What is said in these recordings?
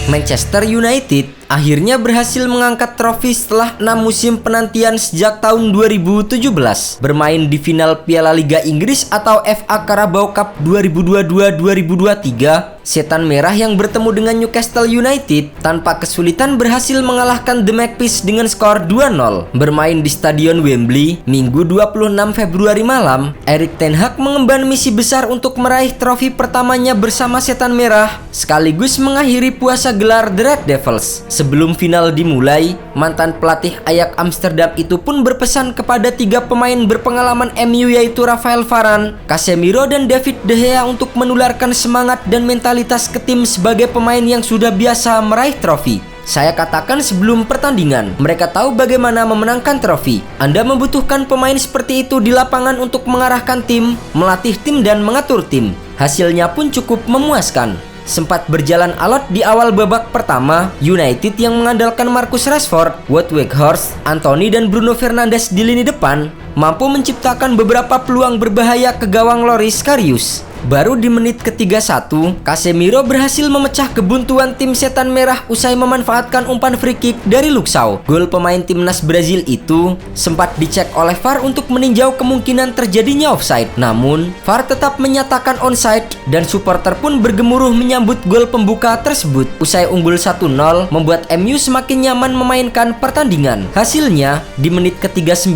Manchester United akhirnya berhasil mengangkat trofi setelah 6 musim penantian sejak tahun 2017. Bermain di final Piala Liga Inggris atau FA Carabao Cup 2022-2023, Setan Merah yang bertemu dengan Newcastle United tanpa kesulitan berhasil mengalahkan The Magpies dengan skor 2-0. Bermain di Stadion Wembley, Minggu 26 Februari malam, Erik ten Hag mengemban misi besar untuk meraih trofi pertamanya bersama Setan Merah, sekaligus mengakhiri puasa gelar The Red Devils. Sebelum final dimulai, mantan pelatih Ajax Amsterdam itu pun berpesan kepada 3 pemain berpengalaman MU yaitu Rafael Varane, Casemiro, dan David De Gea untuk menularkan semangat dan mentalitas ke tim sebagai pemain yang sudah biasa meraih trofi. Saya katakan sebelum pertandingan, mereka tahu bagaimana memenangkan trofi. Anda membutuhkan pemain seperti itu di lapangan untuk mengarahkan tim, melatih tim, dan mengatur tim. Hasilnya pun cukup memuaskan. Sempat berjalan alot di awal babak pertama, United yang mengandalkan Marcus Rashford, Wout Weghorst, Anthony, dan Bruno Fernandes di lini depan mampu menciptakan beberapa peluang berbahaya ke gawang Loris Karius. Baru di menit ke-31, Casemiro berhasil memecah kebuntuan tim Setan Merah usai memanfaatkan umpan free kick dari Luke Shaw. Gol pemain timnas Brazil itu sempat dicek oleh VAR untuk meninjau kemungkinan terjadinya offside. Namun, VAR tetap menyatakan onside dan supporter pun bergemuruh menyambut gol pembuka tersebut. Usai unggul 1-0, membuat MU semakin nyaman memainkan pertandingan. Hasilnya, di menit ke-39,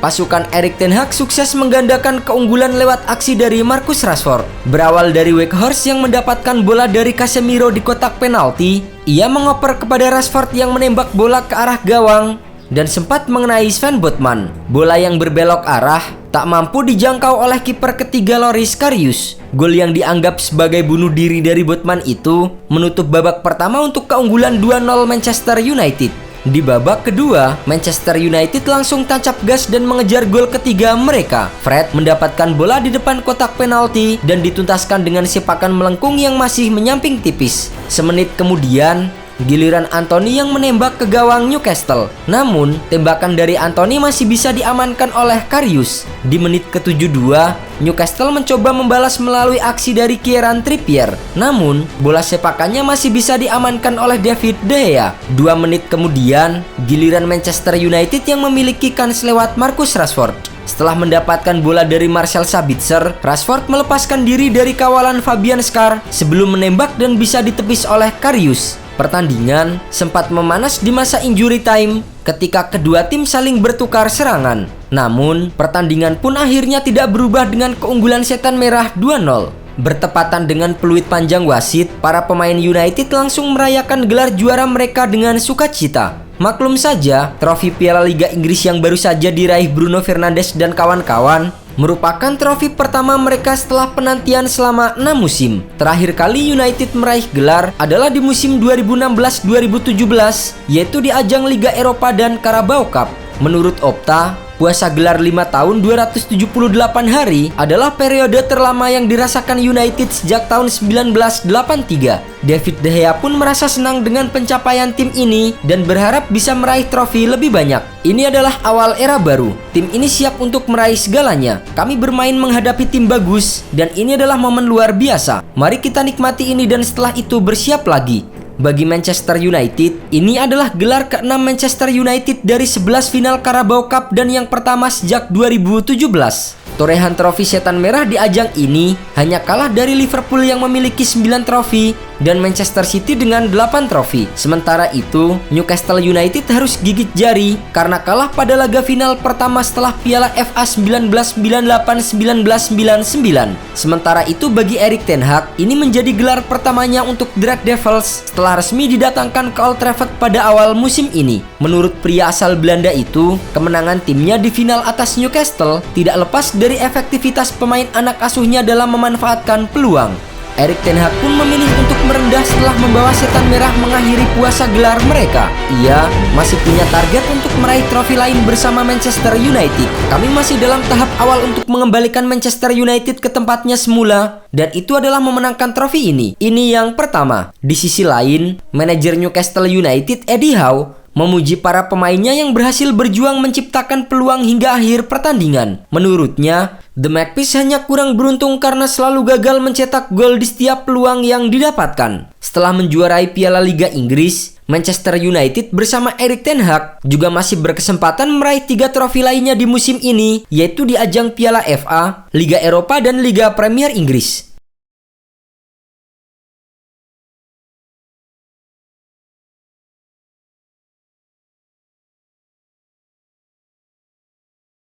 pasukan Erik ten Hag sukses menggandakan keunggulan lewat aksi dari Marcus Rashford. Berawal dari Weghorst yang mendapatkan bola dari Casemiro di kotak penalti, ia mengoper kepada Rashford yang menembak bola ke arah gawang dan sempat mengenai Sven Botman. Bola yang berbelok arah tak mampu dijangkau oleh kiper ketiga Loris Karius. Gol yang dianggap sebagai bunuh diri dari Botman itu menutup babak pertama untuk keunggulan 2-0 Manchester United. Di babak kedua, Manchester United langsung tancap gas dan mengejar gol ketiga mereka. Fred mendapatkan bola di depan kotak penalti dan dituntaskan dengan sepakan melengkung yang masih menyamping tipis. Semenit kemudian, giliran Anthony yang menembak ke gawang Newcastle. Namun, tembakan dari Anthony masih bisa diamankan oleh Karius. Di menit ke-72, Newcastle mencoba membalas melalui aksi dari Kieran Trippier. Namun, bola sepakannya masih bisa diamankan oleh David De Gea. 2 menit kemudian, giliran Manchester United yang memiliki kans lewat Marcus Rashford. Setelah mendapatkan bola dari Marcel Sabitzer, Rashford melepaskan diri dari kawalan Fabian Schär sebelum menembak dan bisa ditepis oleh Karius. Pertandingan sempat memanas di masa injury time ketika kedua tim saling bertukar serangan. Namun, pertandingan pun akhirnya tidak berubah dengan keunggulan Setan Merah 2-0. Bertepatan dengan peluit panjang wasit, para pemain United langsung merayakan gelar juara mereka dengan sukacita. Maklum saja, trofi Piala Liga Inggris yang baru saja diraih Bruno Fernandes dan kawan-kawan merupakan trofi pertama mereka setelah penantian selama 6 musim. Terakhir kali United meraih gelar adalah di musim 2016-2017, yaitu di ajang Liga Eropa dan Carabao Cup. Menurut Opta, puasa gelar 5 tahun 278 hari adalah periode terlama yang dirasakan United sejak tahun 1983. David De Gea pun merasa senang dengan pencapaian tim ini dan berharap bisa meraih trofi lebih banyak. Ini adalah awal era baru. Tim ini siap untuk meraih segalanya. Kami bermain menghadapi tim bagus dan ini adalah momen luar biasa. Mari kita nikmati ini dan setelah itu bersiap lagi. Bagi Manchester United, ini adalah gelar ke-6 Manchester United dari 11 final Carabao Cup dan yang pertama sejak 2017. Torehan trofi Setan Merah di ajang ini hanya kalah dari Liverpool yang memiliki 9 trofi dan Manchester City dengan 8 trofi. Sementara itu, Newcastle United harus gigit jari karena kalah pada laga final pertama setelah Piala FA 1998-1999. Sementara itu bagi Erik ten Hag, ini menjadi gelar pertamanya untuk The Red Devils setelah resmi didatangkan ke Old Trafford pada awal musim ini. Menurut pria asal Belanda itu, kemenangan timnya di final atas Newcastle tidak lepas dari efektivitas pemain anak asuhnya dalam memanfaatkan peluang. Erik ten Hag pun memilih untuk merendah setelah membawa Setan Merah mengakhiri puasa gelar mereka. Ia masih punya target untuk meraih trofi lain bersama Manchester United. Kami masih dalam tahap awal untuk mengembalikan Manchester United ke tempatnya semula, dan itu adalah memenangkan trofi ini. Ini yang pertama. Di sisi lain, manajer Newcastle United Eddie Howe memuji para pemainnya yang berhasil berjuang menciptakan peluang hingga akhir pertandingan. Menurutnya, The Magpies hanya kurang beruntung karena selalu gagal mencetak gol di setiap peluang yang didapatkan. Setelah menjuarai Piala Liga Inggris, Manchester United bersama Erik ten Hag juga masih berkesempatan meraih 3 trofi lainnya di musim ini, yaitu di ajang Piala FA, Liga Eropa, dan Liga Premier Inggris.